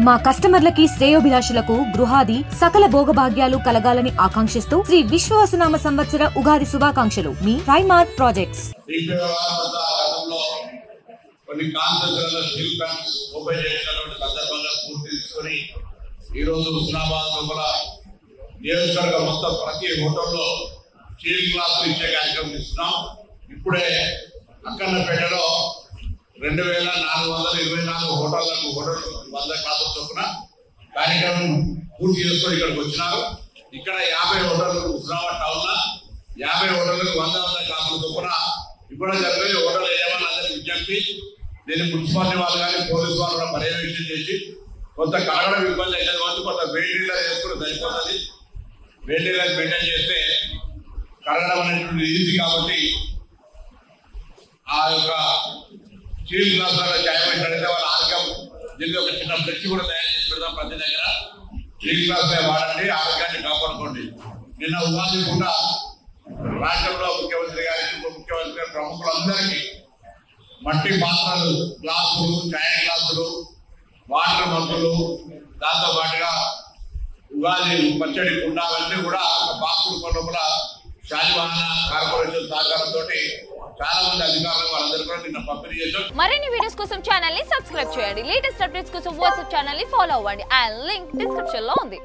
మా కస్టమర్లకి శ్రేయోభిలాషులకు గృహాది సకల భోగభాగ్యాలు కలగాలని ఆకాంక్షిస్తూ శ్రీ విశ్వవసునామ సంవత్సర ఉగాది శుభాకాంక్షలు మీ ప్రైమార్క్ ప్రాజెక్ట్స్. కొన్ని కాన్సెప్ట్లలో స్టీల్ ప్లాంట్స్ ఓపెన్ చేసినటువంటి సందర్భంగా పూర్తి తీసుకొని ఈరోజు హుస్నాబాద్ లోపల నియోజకవర్గం మొత్తం ప్రతి హోటల్లో స్టీల్ గ్లాసులు ఇచ్చే కార్యక్రమం ఇస్తున్నాం. ఇప్పుడే అక్కన్నపేటలో 2424 హోటళ్లకు 100 గ్లాసుల చొప్పున కార్యక్రమం పూర్తి చేసుకొని ఇక్కడికి వచ్చినారు. ఇక్కడ 50 హోటళ్లు హుస్నాబాద్ టౌన్ లో 50 హోటళ్లకు 100 గ్లాసుల చొప్పున ఇవ్వడం జరిగింది. హోటల్ ఏమన్నా అందరికి విజ్ఞప్తి, దీన్ని మున్సిపాలిటీ వాళ్ళు కానీ పోలీసు వాళ్ళు కూడా పర్యవేక్షణ చేసి కొంత కడగడం ఇబ్బంది అయితే కొంత వెయిటీలర్ వేసుకుని సరిపోతుంది. వెయిటీలర్ మెయింటైన్ చేస్తే కడగడం అనేటువంటి ఈజీ. కాబట్టి ఆ యొక్క స్టీల్ గ్లాసులలో చాయ్ పెట్టినట్లయితే వాళ్ళ ఆరోగ్యం దీనికి ఒక చిన్న ఫ్లెక్స్ కూడా తయారు చేసి పెడతాం. ప్రతి దగ్గర స్టీల్ గ్లాసులే వాడండి, ఆరోగ్యాన్ని కాపాడుకోండి. నిన్న ఉగాది పూట రాష్ట్రంలో ముఖ్యమంత్రి గారికి ఉప ముఖ్యమంత్రి గారి ప్రముఖులందరికీ మట్టి పాత్రలు, గ్లాసులు, చాయ్ గ్లాసులు, వాటర్ మగ్గులు, దాంతో పాటుగా ఉగాది పచ్చడి కుండ అవన్నీ కూడా బాక్స్ రూపంలో శాలివాహన కార్పొరేషన్ సహకారంతో చాలా మంది అధికారులు వాళ్ళందరూ కూడా నిన్న పంపిణీ చేశారు. మరిన్ని వీడియోస్ కోసం ఛానల్ ని సబ్స్క్రైబ్ చేయండి. లేటెస్ట్ అప్డేట్స్ కోసం వాట్సాప్ ఛానల్ ని ఫాలో అవ్వండి. ఆ లింక్ డిస్క్రిప్షన్ లో ఉంది.